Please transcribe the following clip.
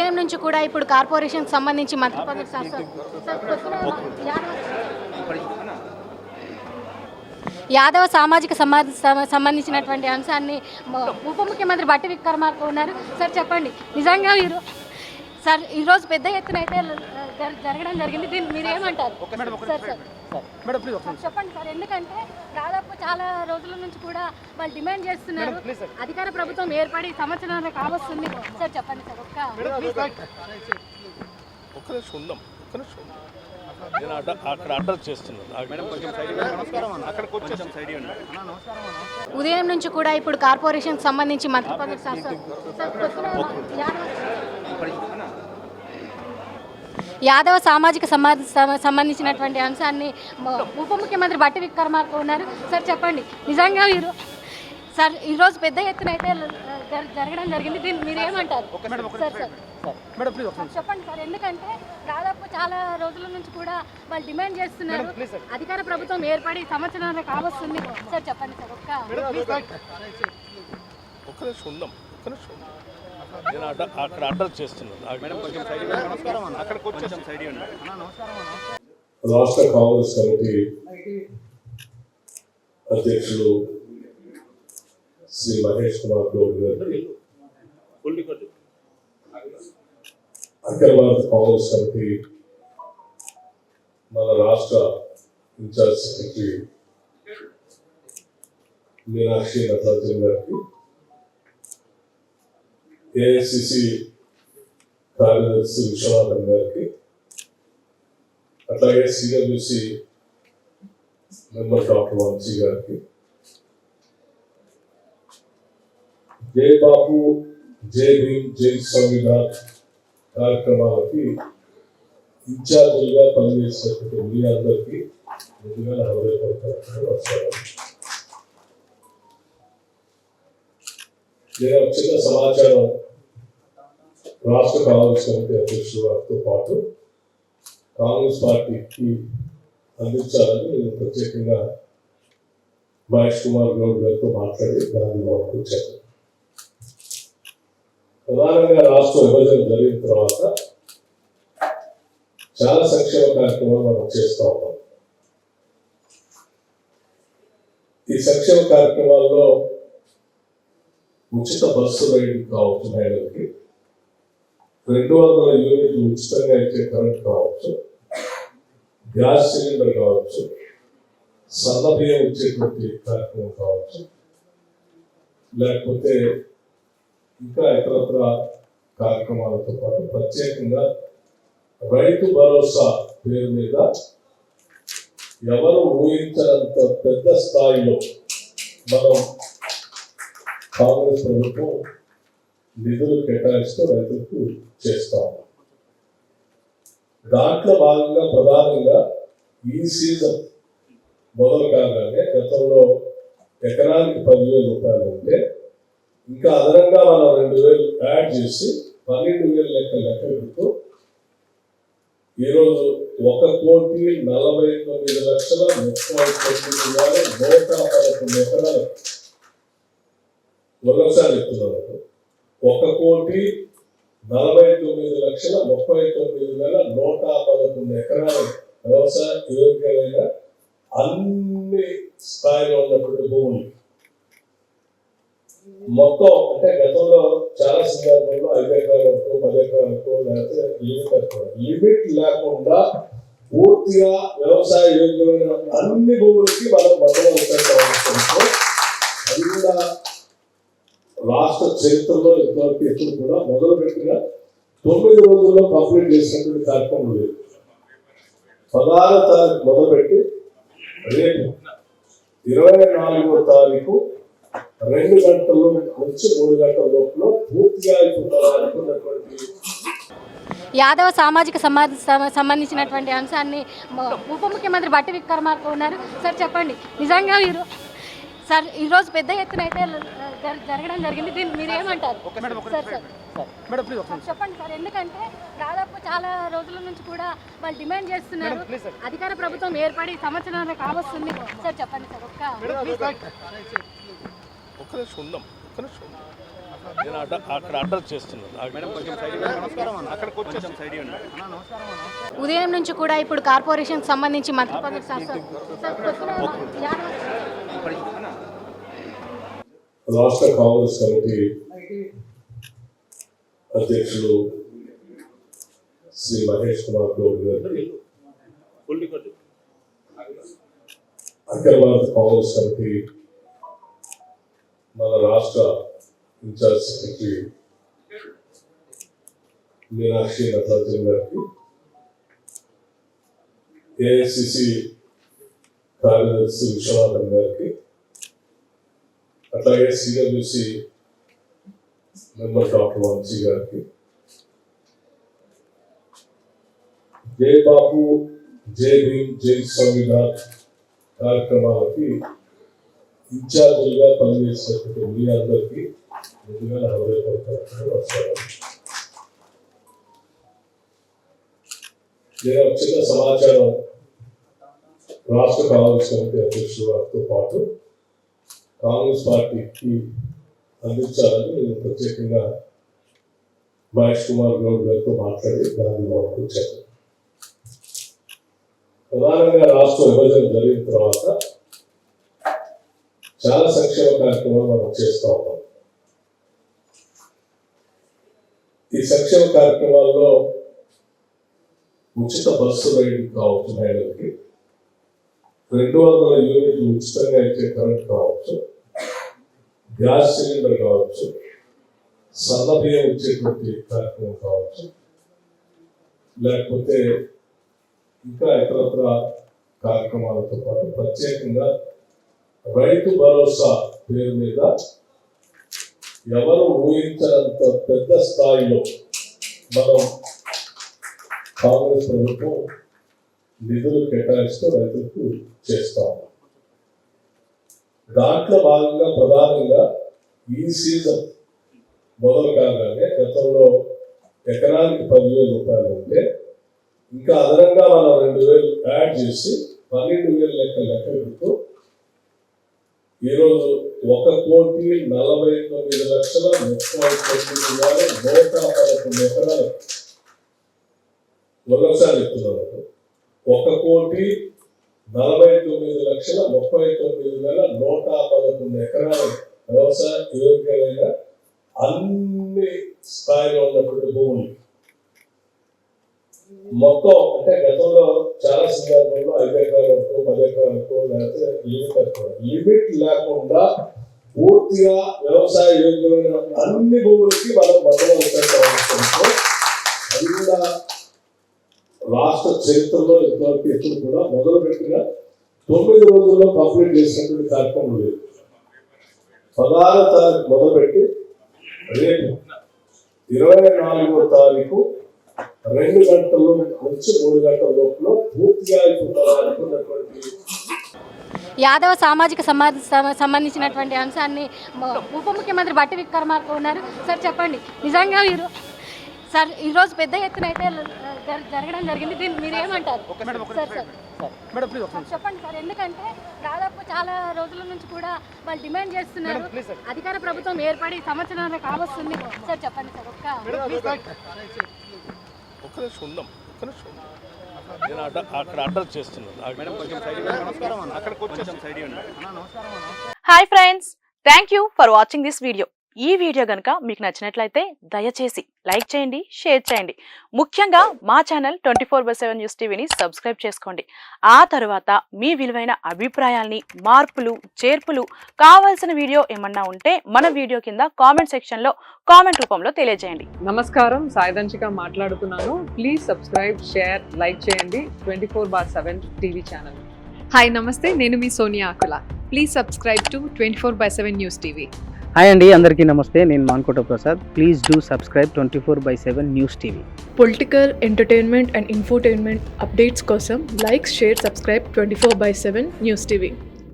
ఉదయం నుంచి కూడా ఇప్పుడు కార్పొరేషన్కి సంబంధించి మంత్రి పదవి యాదవ సామాజిక సంబంధించినటువంటి అంశాన్ని ఉప ముఖ్యమంత్రి బట్టి విక్రమార్క ఉన్నారు. సార్ చెప్పండి, నిజంగా మీరు సార్ ఈరోజు పెద్ద ఎత్తున అయితే జరగడం జరిగింది, దీన్ని మీరు ఏమంటారు? చెప్పండి సార్, ఎందుకంటే దాదాపు చాలా రోజుల నుంచి కూడా వాళ్ళు డిమాండ్ చేస్తున్నారు, అధికార ప్రభుత్వం ఏర్పడి సంవత్సరాలు కావస్తుంది. సార్ చెప్పండి సార్. ఉదయం నుంచి కూడా ఇప్పుడు కార్పొరేషన్కి సంబంధించి మంత్రి పదవి యాదవ సామాజిక సంబంధించినటువంటి అంశాన్ని ఉప ముఖ్యమంత్రి బట్టి విక్రమార్క ఉన్నారు. సార్ చెప్పండి, నిజంగా మీరు సార్ ఈరోజు పెద్ద ఎత్తున అయితే జరగడం జరిగింది, దీన్ని మీరు ఏమంటారు? చెప్పండి సార్, ఎందుకంటే దాదాపు చాలా రోజుల నుంచి కూడా వాళ్ళు డిమాండ్ చేస్తున్నారు, అధికార ప్రభుత్వం ఏర్పడి సంవత్సరాలు కావస్తుంది. సార్ చెప్పండి సార్. రాష్ట్ర కాంగ్రెస్ కమిటీ అధ్యక్షులు శ్రీ మహేష్ కుమార్ గౌడ్ గారికి, అఖిల భారత కాంగ్రెస్ కమిటీ మన రాష్ట్ర ఇన్ఛార్జ్ సెక్రటరీ మీనాక్షి నటరాజన్ గారికి, ఏఐసిసి కార్యదర్శి విశ్వనాథన్ గారికి, అట్లాగే సిడబ్ల్యూసి మెంబర్ డాక్టర్ వంశీ గారికి, జై బాపు జై భీమ్ జై సంవిధాన్ కార్యక్రమాలకి ఇన్ఛార్జీలుగా పనిచేసినటువంటి మీ అందరికీ ముందుగా నా హృదయపూర్వక నమస్కారం. నేను చిన్న సమాచారం రాష్ట్ర కాంగ్రెస్ కమిటీ అధ్యక్షుల వారితో పాటు కాంగ్రెస్ పార్టీకి అందించాలని నేను ప్రత్యేకంగా మహేష్ కుమార్ గౌడ్ గారితో మాట్లాడి దాన్ని వరకు వచ్చాను. ప్రధానంగా రాష్ట్ర విభజన జరిగిన తర్వాత చాలా సంక్షేమ కార్యక్రమాలు మనం చేస్తూ ఉన్నాం. ఈ సంక్షేమ కార్యక్రమాల్లో ఉచిత బస్సు రైలు కావచ్చు, మహిళలకి 200 యూనిట్లు ఉచితంగా ఇచ్చే కరెంట్ కావచ్చు, గ్యాస్ సిలిండర్ కావచ్చు, సన్న బియ్యం ఇచ్చేటువంటి కార్యక్రమం కావచ్చు, లేకపోతే ఇంకా ఇతరత్ర కార్యక్రమాలతో పాటు ప్రత్యేకంగా రైతు భరోసా పేరు మీద ఎవరు ఊహించినంత పెద్ద స్థాయిలో మనం కాంగ్రెస్ ప్రభుత్వం నిధులు కేటాయిస్తూ రైతులకు చేస్తాం. దాంట్లో భాగంగా ప్రధానంగా ఈ సీజన్ మొదలు కాగానే గతంలో ఎకరానికి 10,000 రూపాయలు ఉంటే ఇంకా అదనంగా మనం 2,000 యాడ్ చేసి 12,000 లెక్క పెడుతూ ఈరోజు 1,39,39,111 ఎకరాలు మరోసారి చెప్తున్నారు. 1,49,39,111 ఎకరాలు వ్యవసాయ యోగ్యమైన అన్ని స్థాయిలో ఉన్నటువంటి భూములు మొత్తం, అంటే గతంలో చాలా సందర్భంలో 5 ఎకరాల వరకు 10 ఎకరాల వరకు లేకపోతే లిమిట్ లేకుండా పూర్తిగా వ్యవసాయ యోగ్యమైన అన్ని భూములకి మనం మద్దతు ఉపయోగించాలి. అది కూడా రాష్ట్ర చరిత్రలో ఇంతవరకు ఎప్పుడు కూడా మొదలుపెట్టిన 9 రోజుల్లో కంప్లీట్ చేసినటువంటి కార్యక్రమం లేదు. 16వ తారీఖు మొదలుపెట్టి రేపు 24వ తారీఖు 2 గంటల నుంచి 3 గంటల లోపల పూర్తిగా అయిపోతున్నటువంటి యాదవ సామాజిక సంబంధించినటువంటి అంశాన్ని ఉప ముఖ్యమంత్రి బట్టి విక్రమార్క ఉన్నారు. సార్ చెప్పండి, నిజంగా మీరు సార్ ఈరోజు పెద్ద ఎత్తున అయితే జరగడం జరిగింది, దీన్ని మీరు ఏమంటారు? చెప్పండి సార్, ఎందుకంటే దాదాపు చాలా రోజుల నుంచి కూడా వాళ్ళు డిమాండ్ చేస్తున్నారు, అధికార ప్రభుత్వం ఏర్పడి సంవత్సరాలు కావస్తుంది. సార్ చెప్పండి సార్. నేను అక్కడ అడ్రస్ చేస్తున్నాను. ఉదయం నుంచి కూడా ఇప్పుడు కార్పొరేషన్కి సంబంధించి మంత్రి పదవి రాష్ట్ర కాంగ్రెస్ కమిటీ అధ్యక్షులు శ్రీ మహేష్ కుమార్ గౌడ్ గారికి, అఖిల భారత కాంగ్రెస్ కమిటీ మన రాష్ట్ర ఇన్ఛార్జ్ సెక్రటరీ మీనాక్షి నటరాజన్ గారికి, ఏఐసిసి కార్యదర్శి విశ్వనాథన్ గారికి, అట్లాగే సిడబ్ల్యూసి మెంబర్ డాక్టర్ వంశీ గారికి, జై బాపు జై భీమ్ జై సంవిధాన్ కార్యక్రమాలకి ఇన్ఛార్జీలుగా పనిచేసినటువంటి మీ అందరికీ ముందుగా నా హృదయపూర్వక నమస్కారం. నేను చిన్న సమాచారం రాష్ట్ర కాంగ్రెస్ కమిటీ అధ్యక్షుల వారితో పాటు కాంగ్రెస్ పార్టీకి అందించాలని నేను ప్రత్యేకంగా మహేష్ కుమార్ గౌడ్ గారితో మాట్లాడి దాన్ని వరకు వచ్చాను. ప్రధానంగా రాష్ట్ర విభజన జరిగిన తర్వాత చాలా సంక్షేమ కార్యక్రమాలు మనం చేస్తూ ఉన్నాం. ఈ సంక్షేమ కార్యక్రమాల్లో ఉచిత బస్సు రైలు కావచ్చు, మహిళలకి 200 యూనిట్లు ఉచితంగా ఇచ్చే కరెంట్ కావచ్చు, గ్యాస్ సిలిండర్ కావచ్చు, సన్న బియ్యం ఇచ్చేటువంటి కార్యక్రమం కావచ్చు, లేకపోతే ఇంకా ఇతరత్ర కార్యక్రమాలతో పాటు ప్రత్యేకంగా రైతు భరోసా పేరు మీద ఎవరు ఊహించినంత పెద్ద స్థాయిలో మనం కాంగ్రెస్ ప్రభుత్వం నిధులు కేటాయిస్తూ రైతులకు చేస్తాము. దాంట్లో భాగంగా ప్రధానంగా ఈ సీజన్ మొదలు కాగానే గతంలో ఎకరానికి 10,000 రూపాయలు ఉంటే ఇంకా అదనంగా మనం 2,000 యాడ్ చేసి 12,000 లెక్క పెడుతూ ఈరోజు 1,49,39,111 ఎకరాలు మరొకసారి చెప్తున్నాను, 1,49,39,111 ఎకరాలు వ్యవసాయ యోగ్యమైన అన్ని స్థాయిలో ఉన్నటువంటి భూములు మొత్తం, అంటే గతంలో చాలా సందర్భంలో 5 ఎకరాలకు 10 ఎకరాలకు లేకపోతే లిమిట్ లేకుండా పూర్తిగా వ్యవసాయ యోగ్యమైన అన్ని భూములకి మనం మొదలు అది కూడా రాష్ట్ర చరిత్రలో ఇంతవరకు ఎప్పుడు కూడా మొదలుపెట్టిన 9 రోజుల్లో కంప్లీట్ చేసినటువంటి కార్యక్రమం లేదు. 16వ తారీఖు మొదలుపెట్టి రేపు 24వ తారీఖు 2 గంటల నుంచి 3 గంటల లోపల పూర్తిగా అయిపోతున్నటువంటి యాదవ సామాజిక సంబంధించినటువంటి అంశాన్ని ఉప ముఖ్యమంత్రి బట్టి విక్రమార్క ఉన్నారు. సార్ చెప్పండి, నిజంగా మీరు సార్ ఈరోజు పెద్ద ఎత్తున అయితే జరగడం జరిగింది, దీన్ని మీరు ఏమంటారు? చెప్పండి సార్, ఎందుకంటే దాదాపు చాలా రోజుల నుంచి కూడా వాళ్ళు డిమాండ్ చేస్తున్నారు, అధికార ప్రభుత్వం ఏర్పడి సంవత్సరం కావస్తుంది. సార్ చెప్పండి సార్, నేను అక్కడ అడ్రస్ చేస్తున్నాను. Hi friends, thank you for watching this video. ఈ వీడియో గనుక మీకు నచ్చినట్లయితే దయచేసి లైక్ చేయండి, షేర్ చేయండి. ముఖ్యంగా మా ఛానల్ 24/7 న్యూస్ టీవీని సబ్స్క్రైబ్ చేసుకోండి. ఆ తర్వాత మీ విలువైన అభిప్రాయాల్ని, మార్పులు, చేర్పులు, కావాల్సిన వీడియో ఏమన్నా ఉంటే మన వీడియో కింద కామెంట్ సెక్షన్లో కామెంట్ రూపంలో తెలియజేయండి. నమస్కారం, సాయిదంచిక మాట్లాడుతున్నాను. ప్లీజ్ సబ్స్క్రైబ్, షేర్, లైక్ చేయండి 24/7 టీవీ ఛానల్. హాయ్ నమస్తే, నేను మీ Sonia Akula. Please subscribe to 24/7 news TV. Hi అండి, అందరికీ నమస్తే. నేను Mankota Prasad. Please do subscribe 24/7 news TV. Political, entertainment and infotainment updates కోసం like, share, subscribe 24/7 news TV.